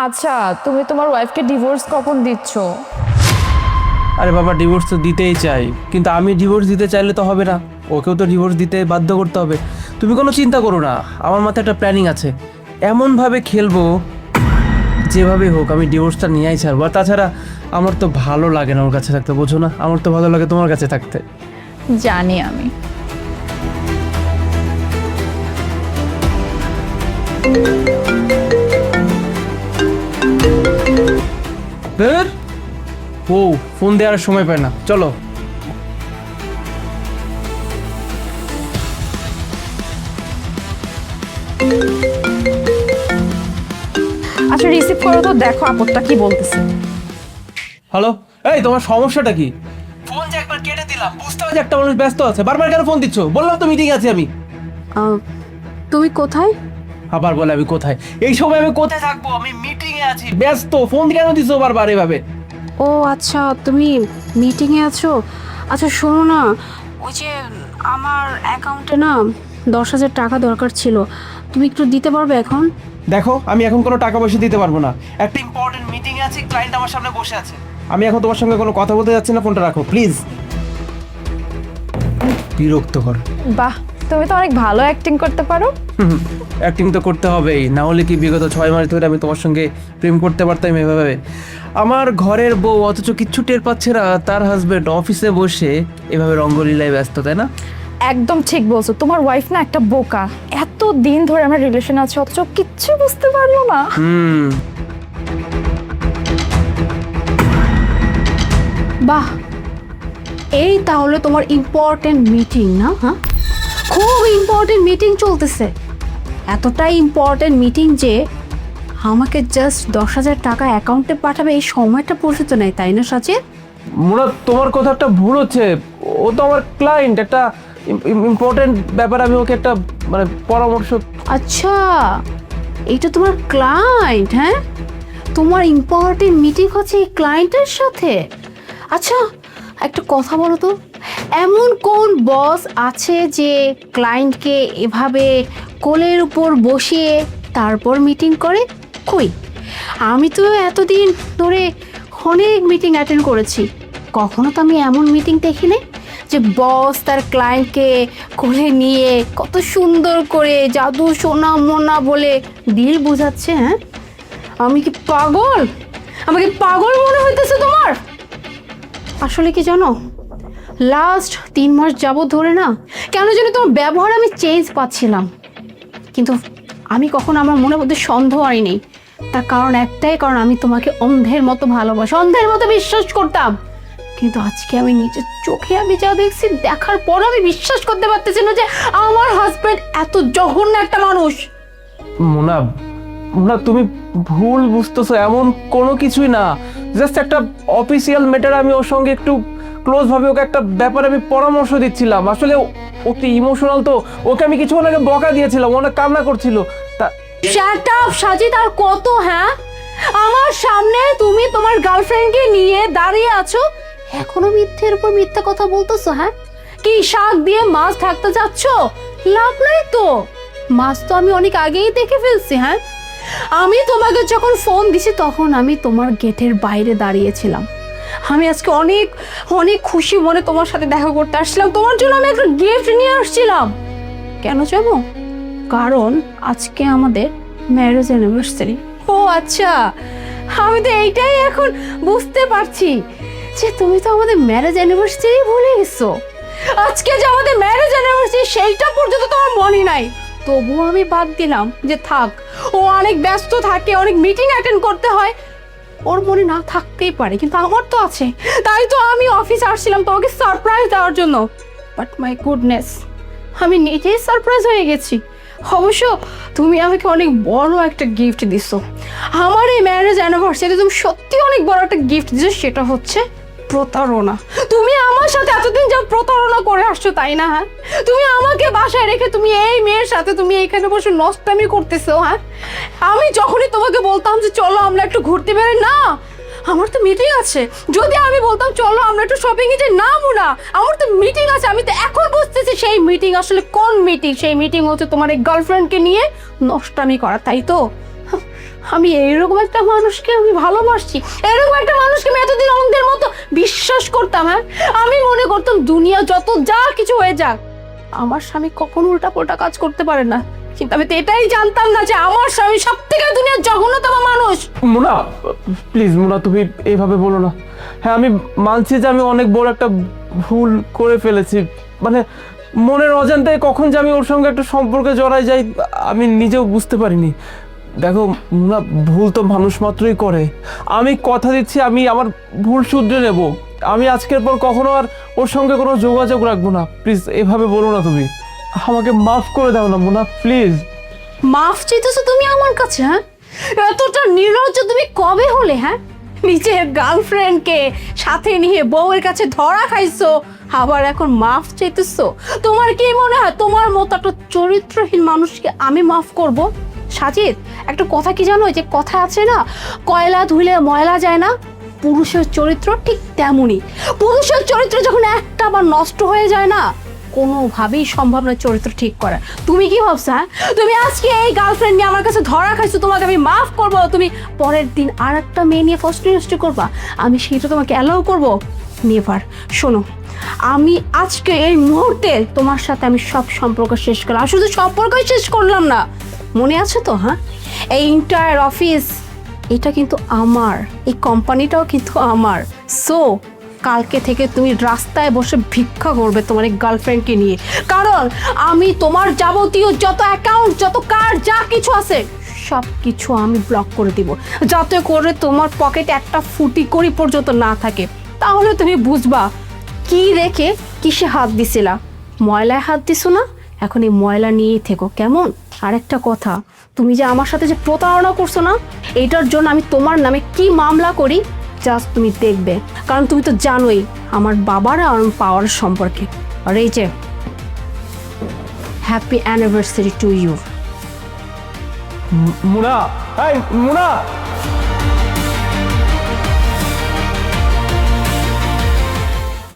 আচ্ছা, তুমি তোমার ওয়াইফকে ডিভোর্স কখন দিচ্ছ? আরে বাবা, ডিভোর্স তো দিতেই চাই, কিন্তু আমি ডিভোর্স দিতে চাইলে তো হবে না, ওকেও তো ডিভোর্স দিতে বাধ্য করতে হবে। তুমি কোনো চিন্তা করো না, আমার মাথায় একটা প্ল্যানিং আছে। এমনভাবে খেলবো যেভাবে হোক আমি ডিভোর্সটা নিয়েই ছাড়বো। আর তাছাড়া আমার তো ভালো লাগে না ওর কাছে থাকতে, বোঝো না? আমার তো ভালো লাগে তোমার কাছে থাকতে। জানি আমি। ও ফোন দেওয়ার সময় পায় না, চলো। আচ্ছা রিসিভ করো তো, দেখো আপদটা কি বলতেছে। হ্যালো, এই তোমার সমস্যাটা কি? ফোন যে একবার কেটে দিলাম, বুঝতে হবে যে একটা মানুষ ব্যস্ত আছে, বারবার কেন ফোন দিচ্ছ? বললাম তো মিটিং আছে আমি। তুমি কোথায়? আবার বলে আমি কোথায়? এই সময় আমি কোথায় থাকবো? আমি মিটিং এ আছি, ব্যস্ত। ফোন কেন দিছো বারবার এভাবে? ও আচ্ছা, তুমি মিটিংয়ে আছো। আচ্ছা শোনো না, ওই যে আমার অ্যাকাউন্টে না 10,000 টাকা দরকার ছিল, তুমি একটু দিতে পারবে এখন? দেখো, আমি এখন কোনো টাকা পয়সা দিতে পারবো না, একটা ইম্পর্টেন্ট মিটিং এ আছি, ক্লায়েন্ট আমার সামনে বসে আছে। আমি এখন তোমার সঙ্গে কোনো কথা বলতে যাচ্ছি না, ফোনটা রাখো প্লিজ। বিরক্তকর। বাহ, তুমি তো অনেক ভালো অ্যাক্টিং করতে পারো। অ্যাক্টিং তো করতে হবেই, না হলে কি বিগত 6 মাস ধরে আমি তোমার সঙ্গে প্রেম করতে পারতাম এভাবে? আমার ঘরের বউ অথচ কিচ্ছু টের পাচ্ছে না, তার হাজবেন্ড অফিসে বসে এভাবে রঙ্গলীলায় ব্যস্ত, তাই না? একদম ঠিক বলছো, তোমার ওয়াইফ না একটা বোকা। এত দিন ধরে আমরা রিলেশন আছে অথচ কিচ্ছু বুঝতে পারলো না। বাহ, এই তাহলে তোমার ইম্পর্টেন্ট মিটিং না? হ্যাঁ, খুব ইম্পর্টেন্ট মিটিং চলতেছে। এতটাই ইম্পর্টেন্ট মিটিং যে আমাকে জাস্ট 10,000 টাকা অ্যাকাউন্টে পাঠাবে এই সময়টা পর্যন্ত নেই, তাই না সাজিদ? মোনা, তোমার কথা একটা ভুল হচ্ছে। ও তো আমার ক্লায়েন্ট, একটা ইম্পর্টেন্ট ব্যাপার, আমি ওকে একটা মানে পরামর্শ। আচ্ছা, এইটা তোমার ক্লায়েন্ট? হ্যাঁ, তোমার ইম্পর্টেন্ট মিটিং হচ্ছে এই ক্লায়েন্টের সাথে? আচ্ছা একটা কথা বলো তো, এমন কোন বস আছে যে ক্লায়েন্টকে এভাবে কোলের উপর বসিয়ে তারপর মিটিং করে? কই, আমি তো এতদিন ধরে অনেক মিটিং অ্যাটেন্ড করেছি, কখনো তো আমি এমন মিটিং দেখিনি যে বস তার ক্লায়েন্টকে কোলে নিয়ে কত সুন্দর করে জাদু সোনা মোনা বলে ডিল বোঝাচ্ছে। হ্যাঁ, আমি কি পাগল? আমাকে পাগল মনে হইতেছে তোমার? আসলে কি জানো, লাস্ট 3 মাস যাবত ধরে না কেন যেন তোমার ব্যবহার আমি চেঞ্জ পাচ্ছিলাম, কিন্তু আমি কখনো আমার মনের মধ্যে সন্দেহ আনিনি। তার কারণ একটাই, কারণ আমি তোমাকে অন্ধের মতো ভালোবাসি, অন্ধের মতো বিশ্বাস করতাম। কিন্তু আজকে আমি নিজের চোখে আমি যা দেখছি, দেখার পর আমি বিশ্বাস করতে পারতেছি না যে আমার হাজবেন্ড এত জঘন্য একটা মানুষ। মোনা, মোনা তুমি ভুল বুঝতেছো, এমন কোনো কিছুই না। জাস্ট একটা অফিসিয়াল ম্যাটার, আমি ওর সঙ্গে একটু ক্লোজ ভাবে ওকে একটা ব্যাপারে আমি পরামর্শ দিচ্ছিলাম। আসলে ও একটু ইমোশনাল, তো ওকে আমি কিছুক্ষণ আগে বকা দিয়েছিলাম, অনেক কান্না করছিল। তা শাট আপ সাজিদ, আর কত? হ্যাঁ, আমার সামনে তুমি তোমার গার্লফ্রেন্ডকে নিয়ে দাঁড়িয়ে আছো, এখনো মিথ্যের উপর মিথ্যা কথা বলতেছো। হ্যাঁ, কি শাক দিয়ে মাছ ঢাকতে যাচ্ছ? লাভ নাই তো, মাছ তো আমি অনেক আগেই দেখে ফেলছি। হ্যাঁ, আমি তোমাকে যখন ফোন দিছি তখন আমি তোমার গেটের বাইরে দাঁড়িয়েছিলাম। আমি আজকে অনেক অনেক খুশি মনে তোমার সাথে দেখা করতে আসছিলাম, তোমার জন্য আমি একটা গিফট নিয়ে আসছিলাম। কেন যাবো? কারণ আজকে আমাদের ম্যারেজ অ্যানিভার্সারি। ও আচ্ছা, আমি তো এইটাই এখন বুঝতে পারছি যে তুমি তো আমাদের ম্যারেজ অ্যানিভার্সারি ভুলে গেছো। আজকে যে আমাদের ম্যারেজ অ্যানিভার্সারি সেইটা পর্যন্ত তোমার মনে নাই। তবুও আমি বাদ দিলাম যে থাক, ও অনেক ব্যস্ত থাকে, অনেক মিটিং অ্যাটেন্ড করতে হয়, ওর মনে না থাকতেই পারে, কিন্তু আমার তো আছে। তাই তো আমি অফিসে আসছিলাম তোমাকে সারপ্রাইজ দেওয়ার জন্য। বাট মাই গুডনেস, আমি নিজেই সারপ্রাইজ হয়ে গেছি। অবশ্য তুমি আমাকে অনেক বড় একটা গিফট দিছো। আমার এই ম্যারেজ অ্যানিভার্সারি তুমি সত্যি অনেক বড় একটা গিফট দিছো, সেটা হচ্ছে প্রতারণা। তুমি আমার সাথে এতদিন যা প্রতারণা করে আসছো, তাই না? হ্যাঁ, তুমি আমাকে বাসায় রেখে তুমি এই মেয়ের সাথে তুমি এইখানে বসে নষ্টামি করতেছো। হ্যাঁ, আমি যখনই তোমাকে বলতাম যে চলো আমরা একটু ঘুরতে বেরোই, না আমার তো মিটিং আছে। যদি আমি বলতাম চলো আমরা একটু শপিং এ যাই, না মুনা আমার তো মিটিং আছে। আমি তো এখন বুঝতেছি সেই মিটিং আসলে কোন মিটিং। সেই মিটিং হচ্ছে তোমার এই গার্লফ্রেন্ডকে নিয়ে নষ্টামি করা, তাই তো? আমি এইরকম একটা মানুষকে আমি ভালোবাসছি, এরকম একটা মানুষকে আমি এতদিন অঙ্কের মতো বিশ্বাস করতাম। হ্যাঁ, আমি মনে করতাম দুনিয়া যত যা কিছু হয়ে যাক, আমার স্বামী কখনো উল্টাপাল্টা কাজ করতে পারে না। কিন্তু আমি তো এটাই জানতাম না যে আমার স্বামী সব থেকে দুনিয়ার জঘন্যতম মানুষ। মোনা প্লিজ, মোনা তুমি এইভাবে বলো না। হ্যাঁ আমি মানছি যে আমি অনেক বড় একটা ভুল করে ফেলেছি, মানে মনের অজান্তে কখন যে আমি ওর সঙ্গে একটা সম্পর্কে জড়াই যাই আমি নিজেও বুঝতে পারিনি। দেখো মোনা, ভুল তো মানুষ মাত্রই করে। আমি কথা দিচ্ছি আমি আমার ভুল শুধরে নেব। আমি আজকের পর কখনো আর ওর সঙ্গে কোনো যোগাযোগ রাখবো না। প্লিজ এভাবে বলো না, তুমি আমাকে মাফ করে দাও না মোনা, প্লিজ। মাফ চাইতেছো তুমি আমার কাছে? হ্যাঁ, এতটা নির্লজ্জ তুমি কবে হলে? হ্যাঁ, নিজের গার্লফ্রেন্ডকে সাথে নিয়ে বউয়ের কাছে ধরা খাইছো, আবার এখন মাফ চাইতেছো? তোমার কি মনে হয় তোমার মতো একটা চরিত্রহীন মানুষকে আমি মাফ করব? সাজিদ, একটা কথা কি জানো, যে কথা আছে না, কয়লা ধুলে ময়লা যায় না? পুরুষের চরিত্র ঠিক তেমনই। পুরুষের চরিত্র যখন একটা বার নষ্ট হয়ে যায় না, কোনোভাবেই সম্ভব নয় চরিত্র ঠিক করা। তুমি কি ভাবছো? হ্যাঁ, তুমি আজকে এই গার্লফ্রেন্ড নিয়ে আমার কাছে ধরা খাইছো, তোমাকে আমি মাফ করবো, তুমি পরের দিন আর একটা মেয়ে নিয়ে ফষ্টি করবা, আমি সেটা তোমাকে অ্যালাউ করবো? নেভার। শোনো, আমি আজকে এই মুহূর্তে তোমার সাথে আমি সব সম্পর্ক শেষ করলাম। আর শুধু সম্পর্কই শেষ করলাম না, মনে আছে তো? হ্যাঁ, এই এন্টায়ার অফিস এটা কিন্তু আমার, এই কোম্পানিটাও কিন্তু আমার। সো কালকে থেকে তুমি রাস্তায় বসে ভিক্ষা করবে তোমার এই গার্লফ্রেন্ডকে নিয়ে, কারণ আমি তোমার যাবতীয় যত অ্যাকাউন্ট, যত কার্ড, যা কিছু আছে সব কিছু আমি ব্লক করে দিব, যাতে করে তোমার পকেটে একটা ফুটি কড়ি পর্যন্ত না থাকে। তাহলে তুমি বুঝবা কি রেখে কিসে হাত দিছিলা। ময়লায় হাত দিছো না, এখন এই ময়লা নিয়েই থেকো, কেমন? আরেকটা কথা, তুমি যে আমার সাথে যে প্রতারণা করছো না, এটার জন্য আমি তোমার নামে কি মামলা করি জাস্ট তুমি দেখবে, কারণ তুমি তো জানোই আমার বাবার আর পাওয়ার সম্পর্কে। আর এই যে happy anniversary to you. Mona, এই মোনা।